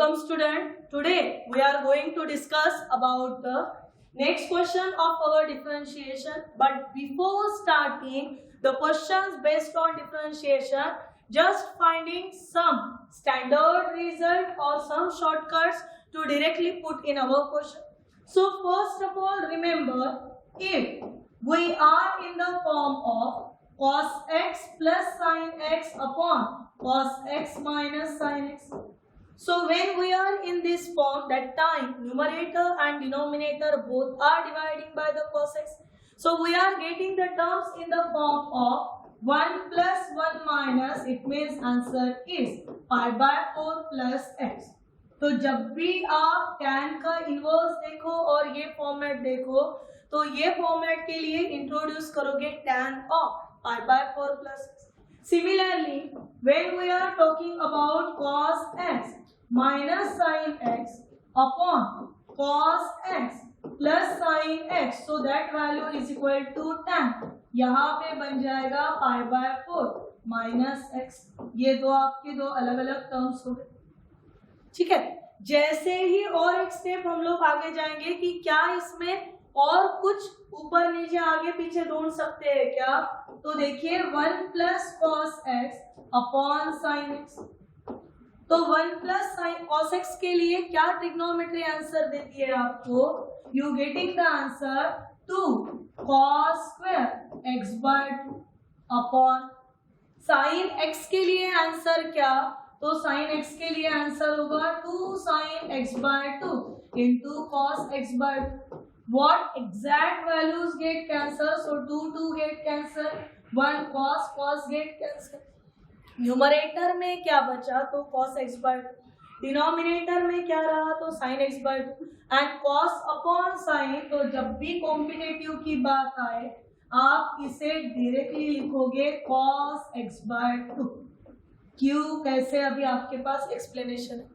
Welcome student. Today we are going to discuss about the next question of our differentiation. But before starting the questions based on differentiation, just finding some standard result or some shortcuts to directly put in our question. So first of all, remember, if we are in the form of cos x plus sin x upon cos x minus sin x. So when we are in this form, that time numerator and denominator both are dividing by the cos x. So we are getting the terms in the form of 1 plus 1 minus, it means answer is pi by 4 plus x. तो जब भी आप tan का inverse देखो और ये format देखो, तो ये फॉर्मेट के लिए इंट्रोड्यूस करोगे tan of pi by 4 plus x. Similarly, when we are talking about cos x minus sin x upon cos x plus sin x, so that value is equal to tan. यहाँ पे बन जाएगा pi by 4 minus x. ये दो आपके दो अलग अलग टर्म्स हो गए. ठीक है. जैसे ही और एक स्टेप हम लोग आगे जाएंगे कि क्या इसमें और कुछ ऊपर नीचे आगे पीछे ढूंढ सकते हैं क्या, तो देखिए 1 plus cos x upon sine x. तो 1 प्लस साइन कॉस एक्स के लिए क्या ट्रिग्नोमेट्री आंसर देती है आपको, you getting the answer 2 cos square x by 2 upon sine x के लिए आंसर क्या, तो साइन एक्स के लिए आंसर होगा 2 sine x by 2 into cos x by 2. What exact values get cancelled? So 2 get cancelled, 1 cos get cancelled. Numerator में क्या बचा, तो cos x by 2. डिनोमिनेटर में क्या रहा, तो sin x by 2. And cos upon sin, तो जब भी कॉम्पिटिटिव की बात आए आप इसे डायरेक्टली लिखोगे cos x by 2. क्यों, कैसे, अभी आपके पास एक्सप्लेनेशन है.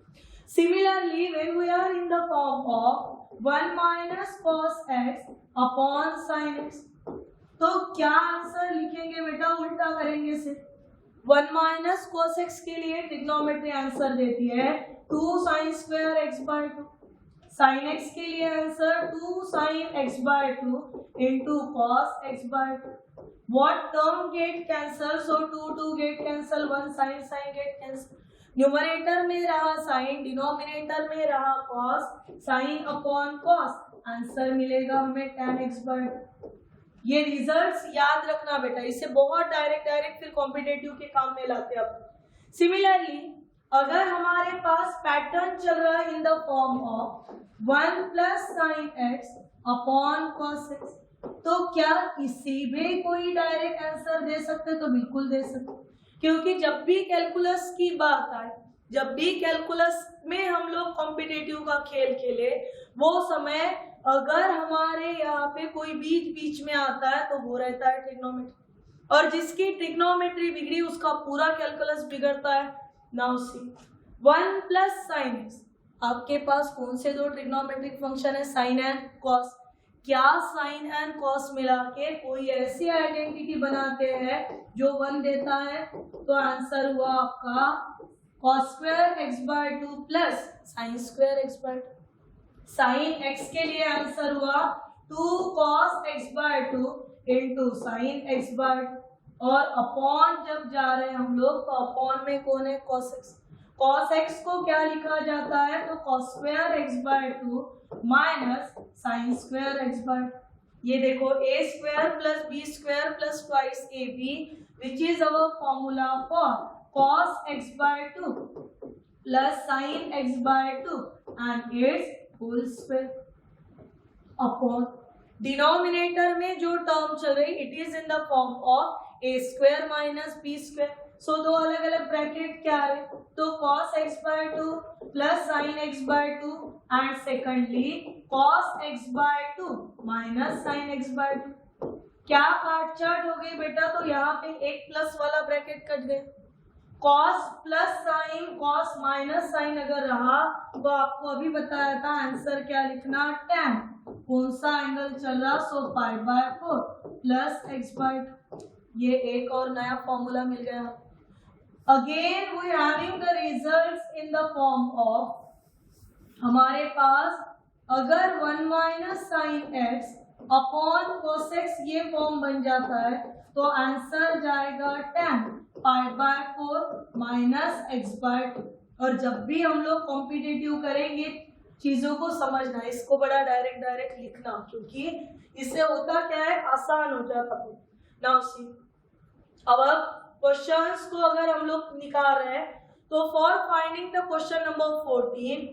Similarly, when we are in the form of 1 minus cos x upon sin x, तो क्या आंसर लिखेंगे बेटा, उल्टा करेंगे से. 1 minus cos x के लिए ट्रिग्नोमेट्री आंसर देती है 2 sin square x by 2. sin x के लिए answer 2 sin x by 2 into cos x by 2. What term get cancel? So 2 get cancel, 1 sin get cancel. Numerator में रहा साइन, डिनोमिनेटर में रहा cos, sine upon cos, answer मिलेगा हमें tan x by 2. ये results याद रखना बेटा, इससे बहुत डायरेक्ट फिर कॉम्पिटिटिव के काम में लाते हैं आप. सिमिलरली, अगर हमारे पास पैटर्न चल रहा है इन the form of 1 plus sign x upon cos x, तो क्या किसी भी कोई डायरेक्ट आंसर दे सकते, तो बिल्कुल दे सकते. क्योंकि जब भी कैलकुलस की बात आए, जब भी कैलकुलस में हम लोग कॉम्पिटिटिव का खेल खेले, वो समय अगर हमारे यहाँ पे कोई बीच में आता है तो वो रहता है ट्रिग्नोमेट्री, और जिसकी ट्रिग्नोमेट्री बिगड़ी उसका पूरा कैलकुलस बिगड़ता है. Now see 1 plus sine x, आपके पास कौन से दो ट्रिग्नोमेट्रिक फंक्शन है, साइन एंड कॉस. क्या साइन एंड कॉस मिला के कोई ऐसी आइडेंटिटी बनाते हैं जो 1 देता है, तो आंसर हुआ आपका cos square x by 2 plus sine square x by 2. Sine x के लिए आंसर हुआ 2 cos x by 2 into sine x by 2. और अपॉन जब जा रहे हैं हम लोग, तो अपॉन में कौन है, कॉस एक्स. कॉस एक्स को क्या लिखा जाता है, तो cos square x by 2 minus sine square x by 2. ये देखो a square plus b square plus twice ab, which is our formula for cos x by 2 plus sin x by 2 and it's whole square upon denominator में जो term चल रही, it is in the form of a square minus b square. So दो अलग अलग bracket क्या है, तो cos x by 2 plus sin x by 2 and secondly cos x by 2 minus sin x by 2. क्या काट चाट हो गई बेटा, तो यहाँ पे एक प्लस वाला ब्रैकेट कट गए. cos plus sine, cos minus sine अगर रहा तो आपको अभी बताया था आंसर क्या लिखना, tan. कौन सा एंगल चल रहा, so pi by 4 plus x by 2. ये एक और नया फॉर्मूला मिल गया. Again we are having the results in the form of हमारे पास अगर 1 minus sine x upon cos x ये फॉर्म बन जाता है तो आंसर जाएगा tan pi by 4 minus x by 2। और जब भी हम लोग कॉम्पिटिटिव करेंगे चीजों को समझना, इसको बड़ा डायरेक्ट लिखना, क्योंकि इससे होता क्या है, आसान हो जाता है। नाउ सी, अब क्वेश्चंस को अगर हम लोग निकाल रहे हैं तो for finding the question number 14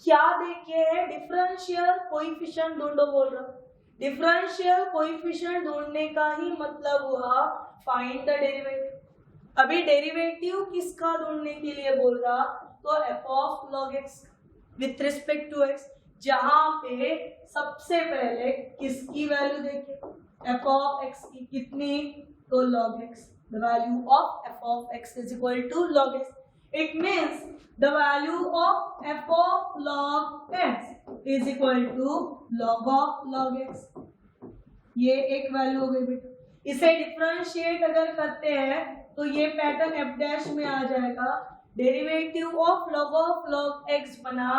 क्या देखे है, डिफरेंशियल कोएफिशिएंट ढूंढो बोल रहा। डिफरेंशियल कोएफिशिएंट ढूंढने का ही मतलब हुआ फाइंड द डेरिवेटिव। अभी डेरिवेटिव किसका ढूंढने के लिए बोल रहा, तो f of log x with respect to x, जहां पे सबसे पहले किसकी वैल्यू देखिए, एफ ऑफ एक्स की कितनी, तो log x. The value of f of x is equal to log x. It means the value of f of log x is equal to log of log x. ये एक value हो गई बेटा। इसे differentiate अगर करते हैं तो ये पैटर्न एफ डैश में आ जाएगा। डेरिवेटिव ऑफ लॉग एक्स बना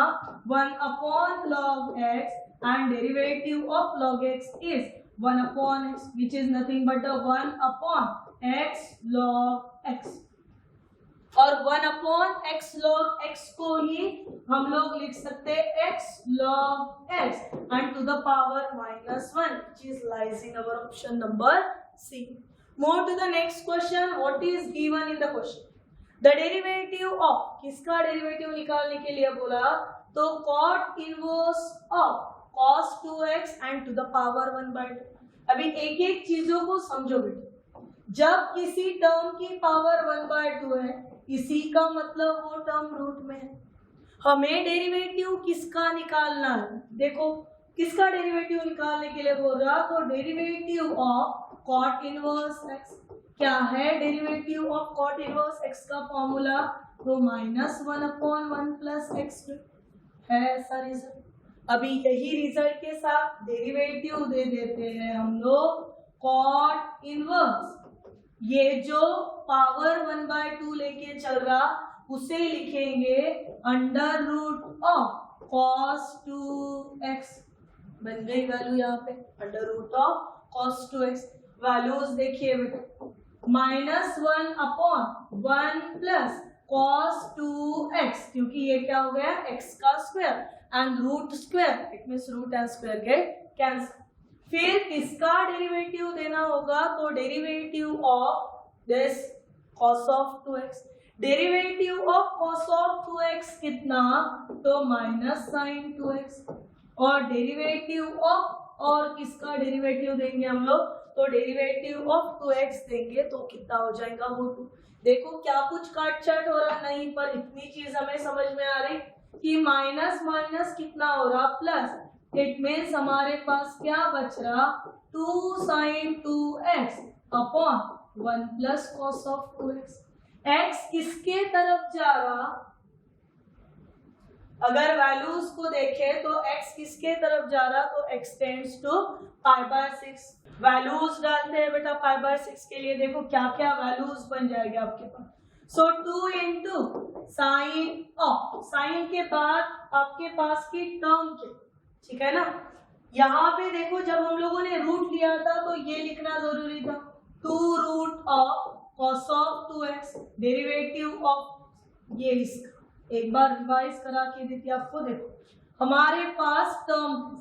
1 upon log x and derivative of log x is 1 upon x which is nothing but 1 upon x log x. और 1 अपॉन एक्स लॉग एक्स को ही हम लोग लिख सकते हैं x log x and to the power -1 which is lies in our option number C. Move to the next question. What is given in the question? The derivative of, किसका derivative निकालने के लिए बोला, तो cot inverse of cos 2x and to the power 1/2। अभी एक एक चीजों को समझो बेटा। जब किसी टर्म की पावर 1/2 है, इसी का मतलब वो टर्म रूट में है। हमें डेरिवेटिव किसका निकालना है, देखो किसका डेरिवेटिव निकालने के लिए बोल रहा, तो derivative of cot inverse x. क्या है derivative of cot inverse x का फॉर्मूला, तो -1 अपॉन 1 प्लस एक्स है ऐसा रिजल्ट। अभी यही रिजल्ट के साथ डेरिवेटिव दे देते हैं हम लोग कॉट इनवर्स, ये जो पावर 1/2 लेके चल रहा उसे लिखेंगे under root of cos 2x। बन गई वैल्यू यहाँ पे under root of cos 2x। Values देखिए बेटा, -1 अपॉन 1 प्लस cos 2x, क्योंकि ये क्या हो गया x का square and root square, it means root and square get cancel. फिर किसका डेरिवेटिव देना होगा, तो derivative of this cos of 2x। Derivative of cos of 2x कितना, तो -sin 2x। और डेरिवेटिव ऑफ, और किसका डेरिवेटिव देंगे हम लोग, तो डेरिवेटिव ऑफ 2x देंगे तो कितना हो जाएगा, वो 2। देखो क्या कुछ काट छाट हो रहा नहीं, पर इतनी चीज हमें समझ में आ रही कि माइनस माइनस कितना हो रहा प्लस। इट मीन्स हमारे पास क्या बच रहा, 2 sin 2x upon 1 plus cos of 2x। x किसके तरफ जा रहा, अगर वैल्यूज को देखें तो x किसके तरफ जा रहा, तो x टेंड्स टू π/6। वैल्यूज डालते हैं बेटा π/6 के लिए, देखो क्या क्या वैल्यूज बन जाएंगे आपके पास। सो 2 इंटू साइन ऑफ, साइन के बाद आपके पास की टर्म के, ठीक है ना। यहाँ पे देखो जब हम लोगों ने रूट लिया था तो ये लिखना जरूरी था, 2 root of cos of 2x derivative of ये इसका। एक बार रिवाइज करा के देती आपको, देखो हमारे पास term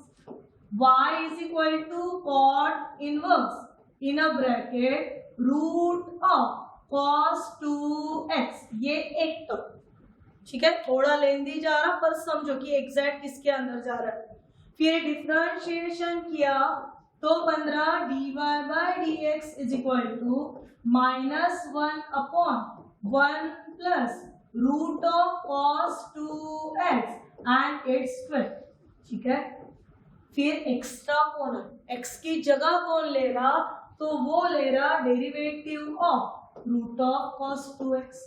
y is equal to cot inverse in a bracket root of cos 2x, ये एक टर्म, ठीक है। थोड़ा लेंदी जा रहा पर समझो कि एग्जैक्ट किसके अंदर जा रहा है। फिर डिफरेंशिएशन किया तो 15 dy/dx is equal to -1 upon 1 plus root of cos 2x and its square, ठीक है। फिर एक्स्ट्रा कौन है, x की जगह कौन ले रहा, तो वो ले रहा derivative of root of cos 2x।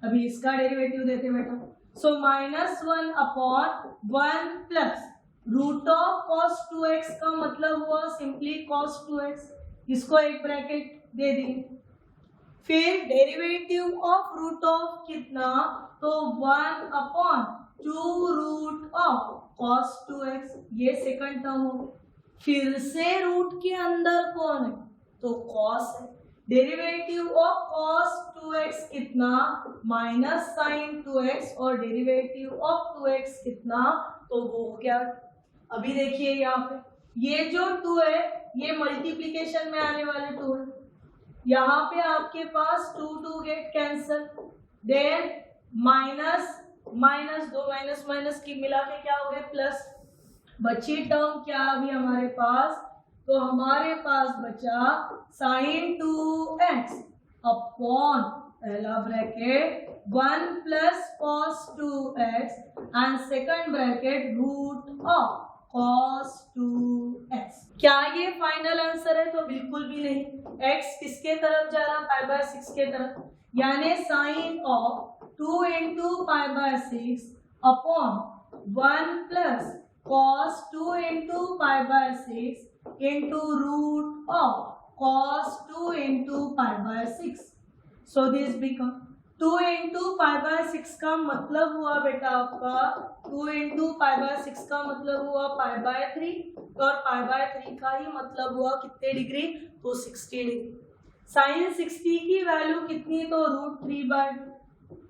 अभी इसका डेरिवेटिव देते बेटा, so -1 upon 1 plus root of cos 2x का मतलब हुआ सिंपली cos 2x, इसको एक ब्रैकेट दे दी। फिर डेरिवेटिव ऑफ रूट ऑफ कितना, तो 1 upon two root of cos 2x, ये सेकंड टर्म हो गया। फिर से रूट के अंदर कौन है, तो कॉस है। डेरिवेटिव ऑफ कॉस 2x कितना, माइनस साइन 2x, और डेरिवेटिव ऑफ 2x कितना, तो वो क्या। अभी देखिए यहाँ पे ये जो 2 है ये मल्टीप्लीकेशन में आने वाले 2 है, यहाँ पे आपके पास 2 get cancel, then minus minus, दो माइनस माइनस की मिला के क्या हो गए प्लस, बची टर्म क्या अभी हमारे पास, तो हमारे पास बचा साइन 2x अपॉन पहला bracket 1 plus cos 2x and second bracket root of cos 2x। क्या ये फाइनल आंसर है, तो बिल्कुल भी नहीं। x किसके तरफ जा रहा, पाई बाय 6 के तरफ, यानी sine of 2 into pi by 6 upon 1 plus cos 2 into pi by 6 into root of cos 2 into pi by 6। So this become 2 into pi by 6 का मतलब हुआ बेटा आपका 2 इंटू पाई बाय 6 का मतलब हुआ पाई बाय 3, और पाई बाय 3 का ही मतलब हुआ कितने डिग्री, तो 60 डिग्री। साइन 60 की वैल्यू कितनी, तो √3/2,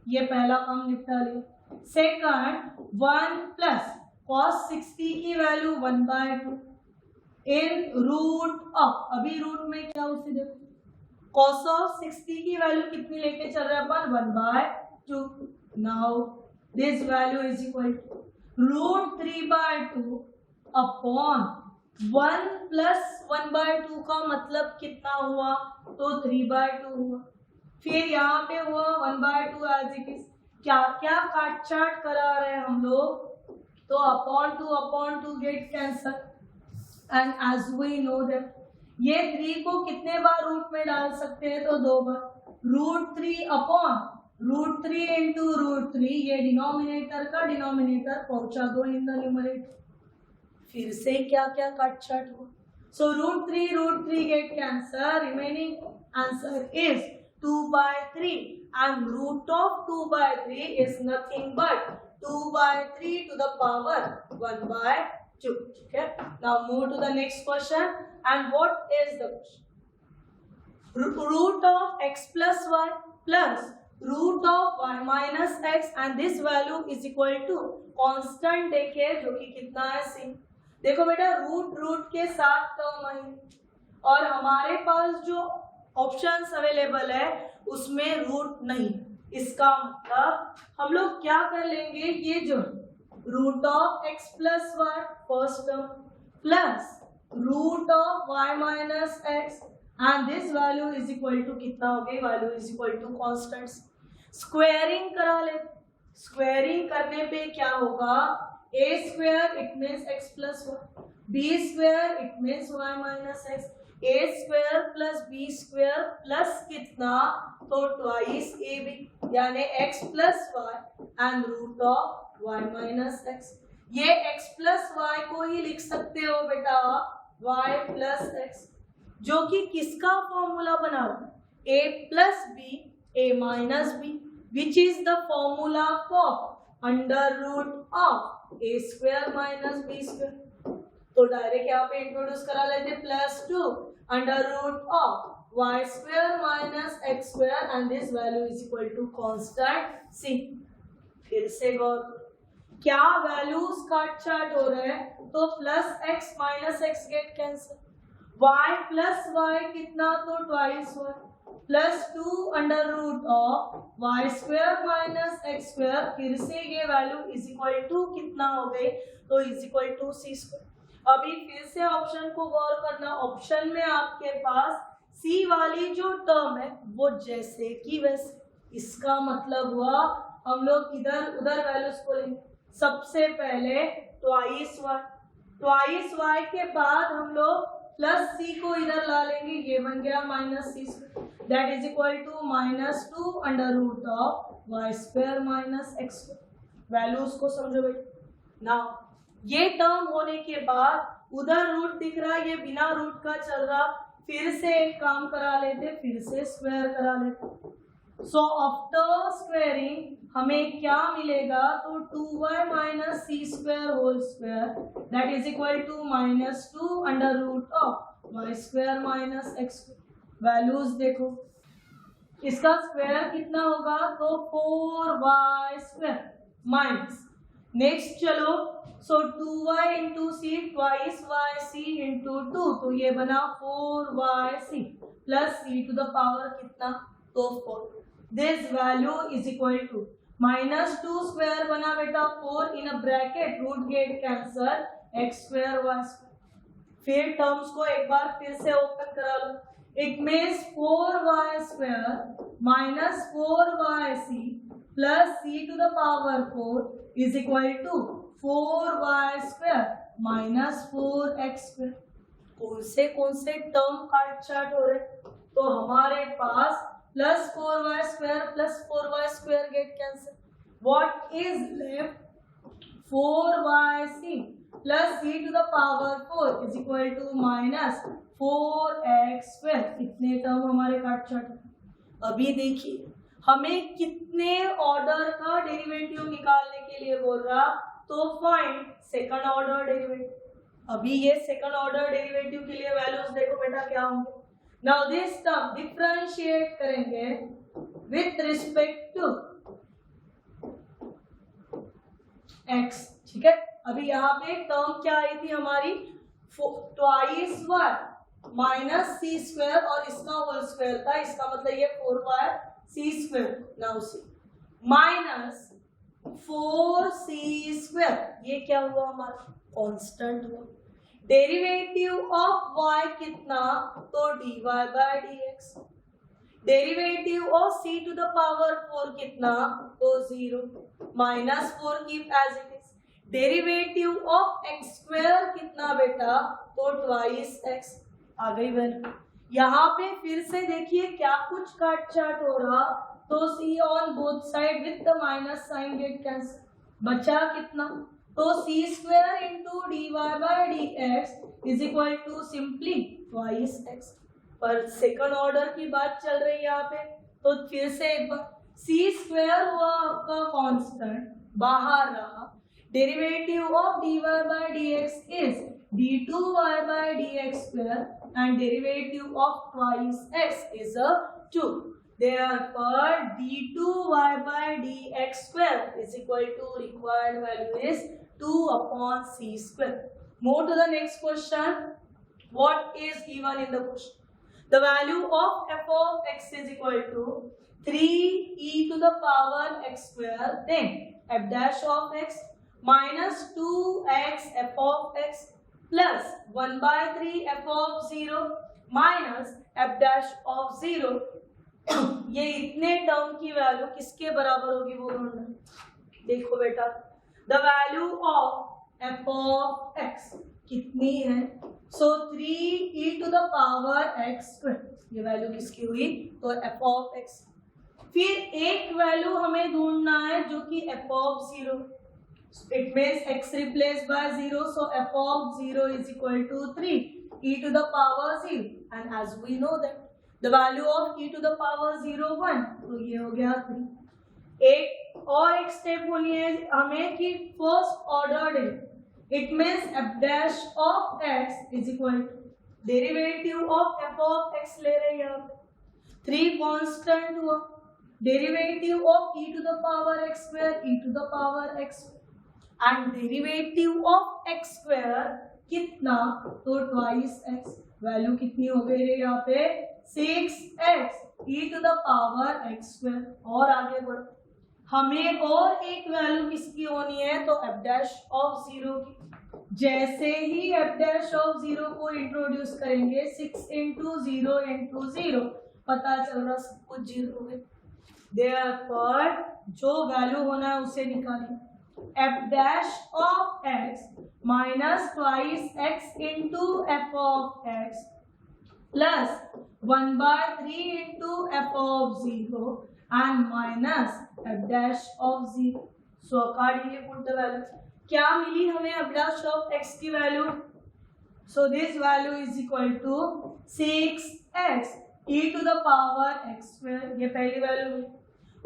ये पहला काम निपटा लिया। सेकंड 1 प्लस कॉस 60 की वैल्यू 1/2 इन रूट ऑफ, अभी रूट में क्या उसे देखो, cos of 60 की वैल्यू कितनी लेके चल रहे हैं अपन, 1/2। Now this value is equal to √3/2 upon 1 plus 1/2 का मतलब कितना हुआ, तो 3/2 हुआ। फिर यहाँ पे हुआ 1/2 एज इट इज। क्या क्या काट छाट करा रहे हैं हम लोग, तो upon two get cancel, and as we know that ये 3 को कितने बार रूट में डाल सकते हैं, तो 2 बार। √3 अपॉन √3 इंटू √3, ये डिनोमिनेटर का डिनोमिनेटर पहुंचा दो इन द न्यूमरेटर। फिर से क्या क्या काट छाट हुआ, so √3 get cancel, remaining answer is 2/3 and root of 2/3 is nothing but 2/3 to the power 1/2। ठीक है, now move to the next question. And what is the question? Root of x plus y plus root of y minus x and this value is equal to constant देखिए जो कि कितना है c। देखो बेटा root के साथ term आई और हमारे पास जो ऑप्शंस अवेलेबल है उसमें रूट नहीं, इसका मतलब हम लोग क्या कर लेंगे, ये जो root of x plus y first term plus root of y minus x and this value is equal to कितना हो गई, value is equal to constants. Squaring करा ले, स्क्वायरिंग करने पे क्या होगा, a square it means x plus y, b square it means y minus x, a square plus b square plus कितना, तो ट्वाइस ab यानी x plus y and root of y minus x। ये x plus Y को ही लिख सकते हो बेटा y plus x, जो कि किसका फॉर्मूला बना रहा है, a plus b a minus b, which is the formula for under root of a square minus b square. तो डायरेक्ट यहाँ पे इंट्रोड्यूस करा लेते +2 under root of y square minus x square and this value is equal to constant c। फिर से गौर, क्या values काट छाट हो रहे हैं, तो plus x minus x get cancel, y plus y कितना, तो twice y +2 under root of y square minus x square, फिर से ये वैल्यू इज इक्वल टू कितना हो गई, तो is equal to c square. अभी फिर से ऑप्शन को गौर करना, ऑप्शन में आपके पास c वाली जो टर्म है वो जैसे कि वैसे, इसका मतलब हुआ हम लोग इधर उधर वैल्यूज को लेंगे। सबसे पहले ट्वाइस वाई के बाद हम लोग प्लस सी को इधर ला लेंगे, ये बन गया minus c square, that is equal to -2 under root of y square minus x square. Values को समझो बेटा। नाउ ये टर्म होने के बाद उधर रूट दिख रहा है, ये बिना रूट का चल रहा, फिर से एक काम करा लेते, फिर से स्क्वायर करा लेते। सो आफ्टर स्क्वेयरिंग हमें क्या मिलेगा, तो 2y minus c square whole square that is equal to -2 under root of y square minus x. Values देखो, इसका स्क्वायर कितना होगा, तो 4y स्क्वायर माइनस, नेक्स्ट चलो, so 2y into c twice y c into 2, तो ये बना 4yc plus c to the power कितना, तो 4। This value is equal to -2 square बना बेटा 4 in a bracket root get cancel x square y square. फिर terms को एक बार फिर से ओपन करा लो, it means 4y square minus 4yc plus c to the power 4 is equal to 4y square minus 4x square. कौन से टर्म काट चार्ट हो रहे, तो हमारे पास plus 4y square get cancel, what is left, 4yc plus c to the power 4 is equal to minus 4x square. इतने टर्म हमारे काट चार्ट। अभी देखिए हमें कितने ऑर्डर का डेरिवेटिव निकालने के लिए बोल रहा, तो फाइंड सेकंड ऑर्डर डेरिवेटिव। अभी ये सेकंड ऑर्डर डेरिवेटिव के लिए वैल्यूज देखो बेटा क्या होंगे। नाउ दिस टर्म डिफरेंशिएट करेंगे विथ रिस्पेक्ट टू x, ठीक है। अभी यहाँ पे टर्म क्या आई थी हमारी, twice y minus c square और इसका होल स्क्वायर था, इसका मतलब ये 4y c square, now c minus 4c square, ये क्या हुआ हमारा, कांस्टेंट हुआ। डेरिवेटिव ऑफ y कितना, तो dy by dx। Derivative of c to the power 4 कितना, तो 0 minus 4 keep as it is. Derivative of x square कितना बेटा, तो ट्वाइस x। आ गई वैल्यू। यहाँ पे फिर से देखिए क्या कुछ काट चाट हो रहा, तो c on both side with the minus sign get cancel, बचा कितना, तो c square into d y by d x is equal to simply twice x। पर सेकंड ऑर्डर की बात चल रही है यहाँ पे, तो फिर से एक बार c स्क्वायर हुआ आपका कांस्टेंट, बाहर रहा। Derivative of dy by dx is d2y by dx square and derivative of twice x is a 2. Therefore, d2y by dx square is equal to required value is 2 upon c square. Move to the next question. What is given in the question? The value of f of x is equal to 3e to the power x square, then f dash of x minus 2x f of x plus 1 by 3 f of 0 minus f dash of 0। ये इतने term की value किसके बराबर होगी वो ढूंढना। देखो बेटा, the value of f of x कितनी है, सो 3e to the power x square, ये वैल्यू किसकी हुई, तो f of x। फिर एक वैल्यू हमें ढूंढना है जो कि f of 0, it means x replaced by 0, so f of 0 is equal to 3e to the power 0, and as we know that the value of e to the power 0 1, तो ये हो गया 3। एक और एक स्टेप होनी है हमें कि first order, it means f dash of x is equal to derivative of f of x ले रहे हैं हम, 3 कांस्टेंट हुआ, derivative of e to the power x square e to the power x and derivative of x square कितना, तो twice x। Value कितनी हो गई है यहाँ पे, 6x e to the power x square. और आगे बढ़, हमें और एक वैल्यू किसकी होनी है, तो f dash of 0 की। जैसे ही f dash of 0 को इंट्रोड्यूस करेंगे, 6 into 0 into 0, पता चल रहा सब कुछ 0 है। Therefore, जो वैल्यू होना है उसे निकालिए, f dash of x minus twice x into f of x plus 1 by 3 into f of 0 and minus f dash of 0. So accordingly put the value. क्या मिली हमें f dash of x की value, so this value is equal to 6x e to the power x square, ये पहली value हुई।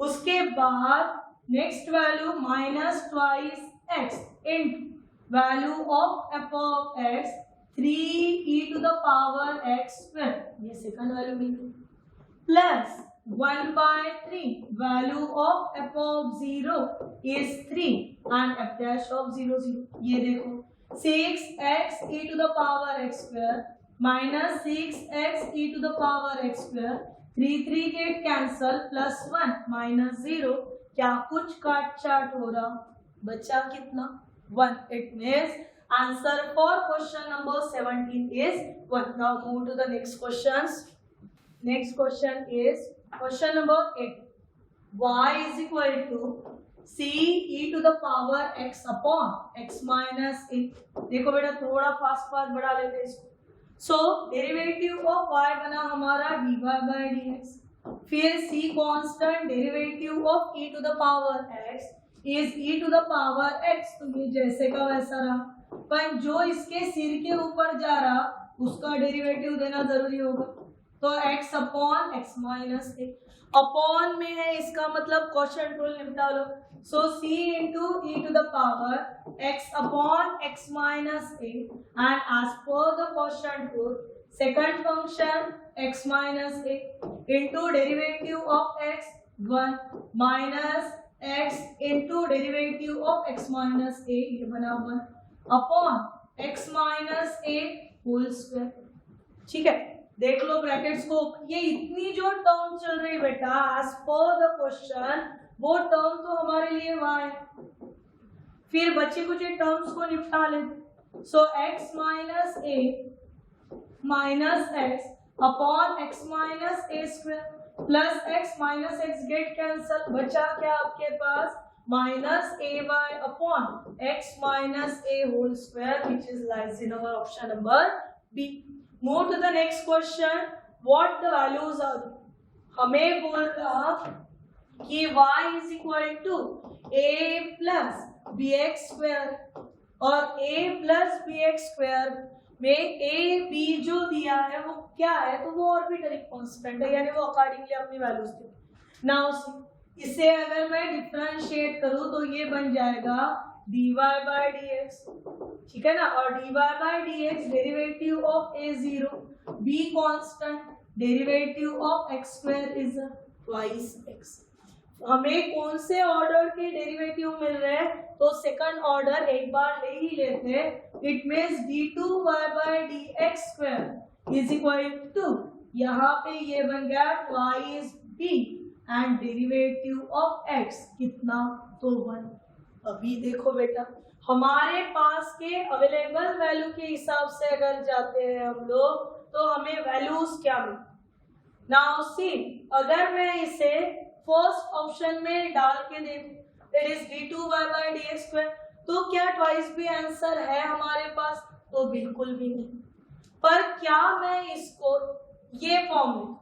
उसके बाद next value minus twice x in value of f of x 3 e to the power x square, ये second value मिल गई, plus 1/3 value of f of 0 is 3 and f dash of 0 0, ये देखो 6x e to the power x square minus 6x e to the power x square, 3 get cancel, plus 1 minus 0, क्या कुछ काट चाट हो रहा, बचा कितना 1, it means answer for question number 17 is 1. Now move to the next questions. Next question is question number 8. Y is equal to c e to the power x upon x minus a. देखो बेटा थोड़ा fast बढ़ा लेते हैं इसको. So derivative of y बना हमारा dy by dx. फिर c constant, derivative of e to the power x is e to the power x. तो ये जैसे का वैसा रहा, पर जो इसके सिर के ऊपर जा रहा उसका डेरिवेटिव देना जरूरी होगा. तो x upon x minus a, upon में है इसका मतलब क्वोशिएंट रूल निपटा लो. So c into e to the power x upon x minus a, and as per the quotient rule second function x minus a into derivative of x 1 minus x into derivative of x minus a, ये बना 1 upon x minus a whole square. ठीक है, देख लो brackets को. ये इतनी जो term चल रही बेटा एज पर द क्वेश्चन, वो टर्म तो हमारे लिए वहां है. फिर बच्चे कुछ टर्म्स को निपटा लेते. So x minus a minus x upon x minus a square plus x minus x get cancel, बचा क्या आपके पास minus a y upon x minus a whole square, which is lies in our option number b. Move to the next question. What the values are? हमें बोल रहा कि y is equal to a plus bx square, और a plus bx square में a b जो दिया है वो क्या है, तो वो ऑर्बिटरी कांस्टेंट है, यानी वो अकॉर्डिंगली अपनी वैल्यूज दे. नाउ इसे अगर मैं डिफरेंशिएट करूं तो ये बन जाएगा dy by dx, ठीक है ना. और dy by dx derivative of a0, b constant, derivative of x square is twice x. हमें कौन से ऑर्डर के डेरिवेटिव मिल रहे हैं, तो सेकंड ऑर्डर एक बार ले ही लेते. It means d2y by dx square is equal to, यहाँ पे ये बन गया twice b and derivative of x कितना, तो 1. अभी देखो बेटा हमारे पास के अवेलेबल वैल्यू के हिसाब से अगर जाते हैं हम लोग तो हमें वैल्यूज क्या मिले. नाउ सी, अगर मैं इसे फर्स्ट ऑप्शन में डाल के देखूं, that is d2y by dx square, तो क्या ट्वाइस भी आंसर है हमारे पास, तो बिल्कुल भी नहीं. पर क्या मैं इसको ये फॉर्म में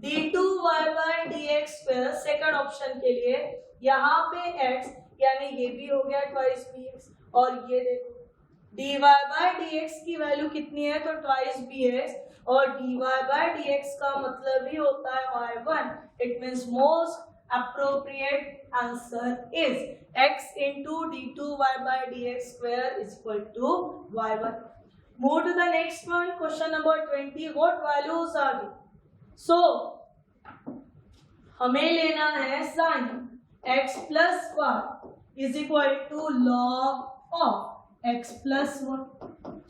d2y by dx square second option के लिए, यहाँ पे x यानी ये भी हो गया ट्वाइस bx, और ये देखो dy by dx की वैल्यू कितनी है, तो ट्वाइस bx, और dy by dx का मतलब ही होता है y1. It means most appropriate answer is x into d2y by dx square is equal to y1. Move to the next one, question number 20. What values are they? So हमें लेना है sin x plus y is equal to log of x plus 1.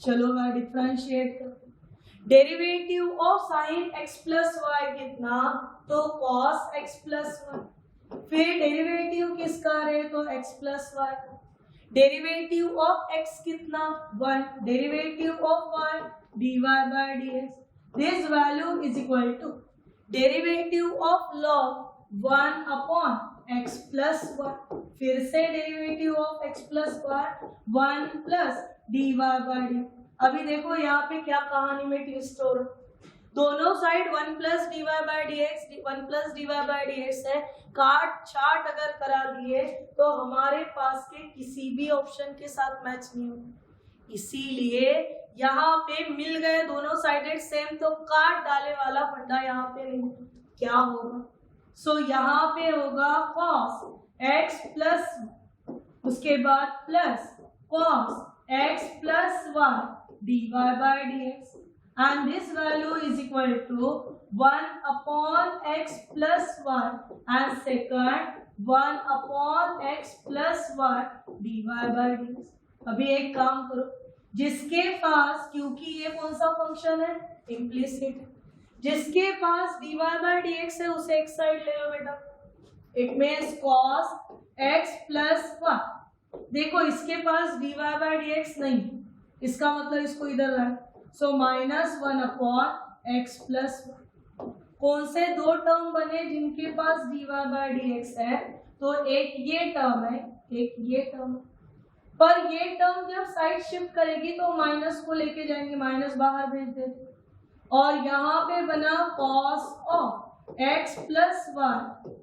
चलो मैं differentiate कर, derivative of sin x plus y कितना, तो cos x plus 1. फिर derivative किसका है, तो x plus y. Derivative of x कितना 1, derivative of y dy by dx. This value is equal to derivative of log 1 upon x plus 1. फिर से derivative of x plus y 1 plus dy by dx. अभी देखो यहाँ पे क्या कहानी में ट्विस्ट हो रहा, दोनों side 1 plus dy by dx 1 plus dy by dx है. काट छाट अगर करा दिए तो हमारे पास के किसी भी ऑप्शन के साथ मैच नहीं होगा. इसीलिए यहाँ पे मिल गए दोनों साइडेड सेम, तो काट डाले वाला फंडा यहाँ पे नहीं, क्या होगा? सो यहाँ पे होगा cos x प्लस, उसके बाद plus cos x plus 1 dy by dx, and this value is equal to 1 upon x plus 1 and second 1 upon x plus 1 dy by dx. अभी एक काम करो, जिसके पास, क्योंकि ये कौन सा फंक्शन है, इम्प्लिसिट, जिसके पास dy by dx है उसे एक साइड ले लो बेटा. It means cos x plus 1. देखो इसके पास dy by dx नहीं, इसका मतलब इसको इधर लाए, सो -1 अपॉन x प्लस 1. कौन से दो टर्म बने जिनके पास dy by dx है? तो एक ये टर्म है, एक ये टर्म. पर ये टर्म जब साइड शिफ्ट करेगी तो माइनस को लेके जाएंगे, माइनस बाहर भेज देते, और यहाँ पे बना cos of x plus 1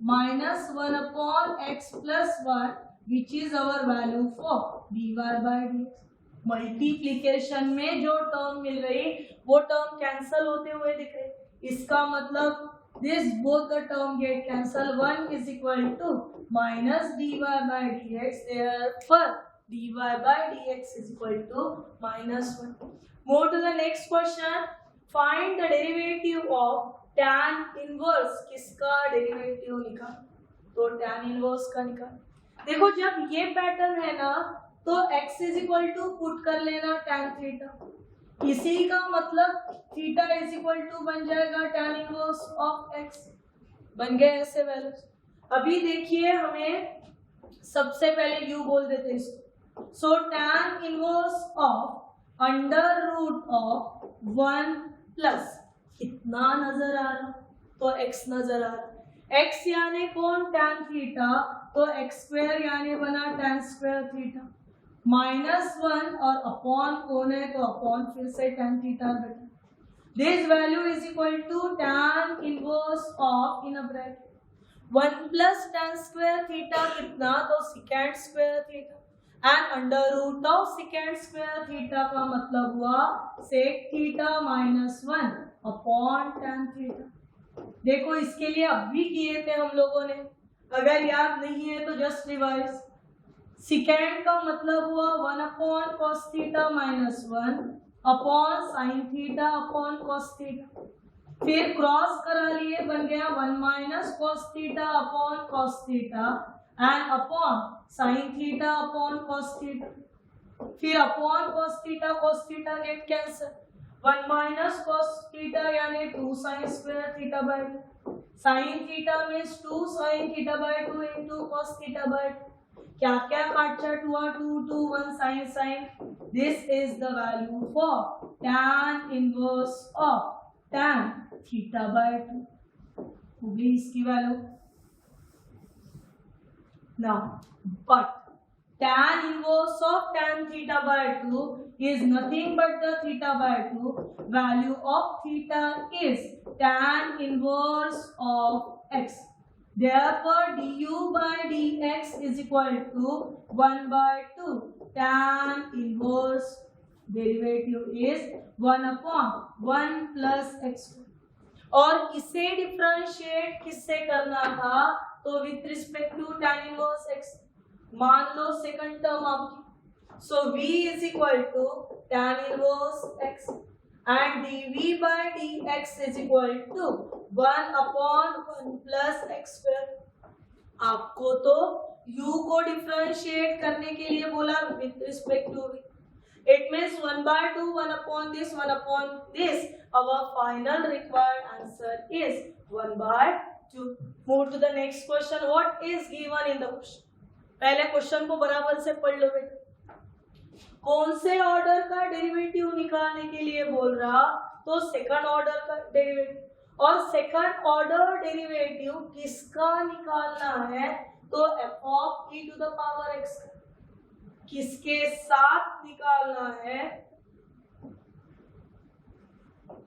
-1 upon x plus 1 which is our value for dy by dx. Multiplication में जो टर्म मिल रही वो टर्म कैंसल होते हुए दिख रहे, इसका मतलब this both the term get cancel. 1 is equal to minus dy by dx, therefore dy by dx is equal to -1. Move to the next question. Find the derivative of tan inverse. किसका derivative निकाल? तो tan inverse का निकाल. देखो जब ये pattern है ना तो x is equal to put कर लेना tan थीटा, इसी का मतलब थीटा इज इक्वल टू बन जाएगा tan इनवर्स ऑफ x. बन गए ऐसे वैल्यूज. अभी देखिए हमें सबसे पहले u बोल देते इसको. So tan inverse of under root of 1 plus कितना नजर आ रहा? तो x नजर आ रहा. x यानी कौन? tan थीटा, तो x स्क्वायर यानी बना tan स्क्वायर थीटा. -1 और अपॉन कौन है तो अपॉन फिर से tan थीटा बेटा. This value is equal to tan inverse of in a bracket 1 plus tan square theta कितना? तो second square theta, and under root of second square theta का मतलब हुआ sec theta -1 upon tan theta. देखो इसके लिए अब भी किए थे हम लोगों ने, अगर याद नहीं है तो जस्ट रिवाइज. सेकेंड का मतलब हुआ 1 upon cos theta -1 upon sin theta upon cos theta. फिर क्रॉस करा लिए, बन गया 1 minus cos theta upon cos theta and upon sin theta upon cos theta. फिर upon cos theta get cancel. 1 minus cos theta यानी 2 sin square theta by 2. sin theta means 2 sin theta by 2 into cos theta by 2. क्या क्या काटछाट हुआ? 2 2 1 sin. This is the value for tan inverse of tan theta by 2. हो गई इसकी value. Now but tan inverse of tan theta by 2 is nothing but the theta by 2. Value of theta is tan inverse of x. Therefore du by dx is equal to 1 by 2. Tan inverse derivative is 1 upon 1 plus x. और इसे differentiate किससे करना था? तो with respect to tan inverse x. मान लो second term आपकी, so v is equal to tan inverse x and dv by dx is equal to 1 upon 1 plus x square. आपको तो u को डिफरेंशिएट करने के लिए बोला with respect to v. It means 1 by 2, 1 upon this, 1 upon this. Our final required answer is 1 by 2. Move to the next question. What is given in the question? पहले question को बराबर से पढ़ लो बेटा. कौन से ऑर्डर का डेरिवेटिव निकालने के लिए बोल रहा? तो सेकंड ऑर्डर का डेरिवेटिव. और सेकंड ऑर्डर डेरिवेटिव किसका निकालना है? तो f of e to the power x. किसके साथ निकालना है?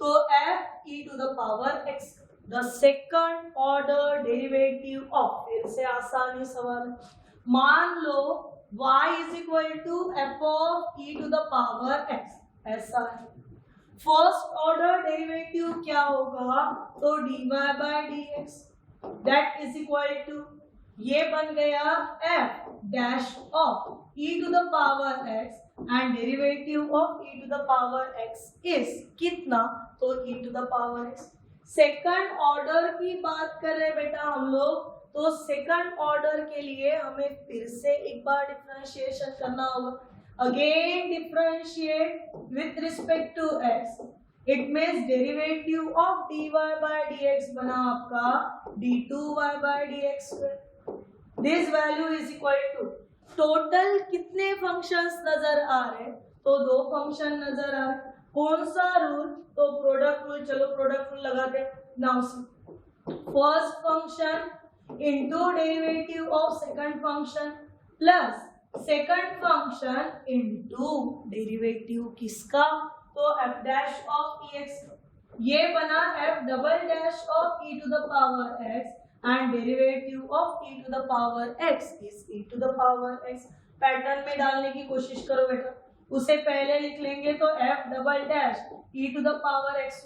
तो f e to the power x. The second order derivative of, फिर से आसानी सवाल. मान लो y is equal to f of e to the power x, ऐसा है। फर्स्ट ऑर्डर डेरिवेटिव क्या होगा, तो dy by dx that is equal to, ये बन गया f dash of e to the power x and derivative of e to the power x is कितना, तो e to the power x। Second order की बात कर रहे बेटा हम लोग, तो सेकंड ऑर्डर के लिए हमें फिर से एक बार डिफरेंशिएशन करना होगा। Again differentiate with respect to x, it means derivative of dy by dx बना आपका d2y by dx square. This value is equal to, total कितने फंक्शंस नजर आ रहे, तो दो फंक्शन नजर आ रहे। कौन सा रूल, तो प्रोडक्ट रूल, चलो प्रोडक्ट रूल लगाते हैं। Now first function into derivative of second function plus second function into derivative किसका, तो f डैश ऑफ ex, ये बना f double dash of e to the power x and derivative of e to the power x is e to the power x। Pattern में डालने की कोशिश करो बेटा, उसे पहले लिख लेंगे तो f double dash e to the power x,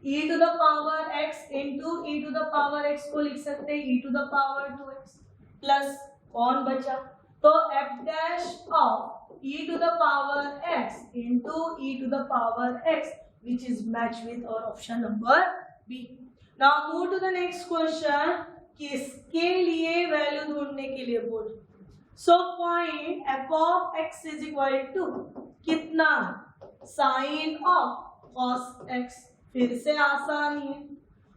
e to the power x into e to the power x को लिख सकते हैं e to the power 2x plus कौन बचा, तो f dash of e to the power x into e to the power x, which is matched with our option number B. Now move to the next question, किसके लिए value ढूंढने के लिए बोल। So find f of x is equal to कितना, sin of cos x। फिर से आसान है,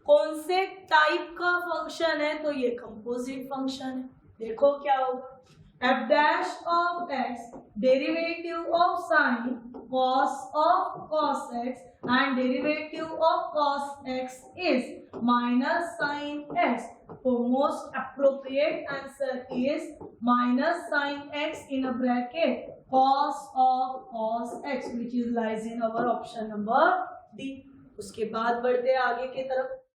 कौन से टाइप का फंक्शन है, तो ये कंपोजिट फंक्शन है। देखो क्या होगा, f dash of x derivative of sin cos of cos x and derivative of cos x is minus sin x, so most appropriate answer is minus sin x in a bracket cos of cos x, which is lies in our option number D। उसके बाद बढ़ते हैं आगे की तरफ।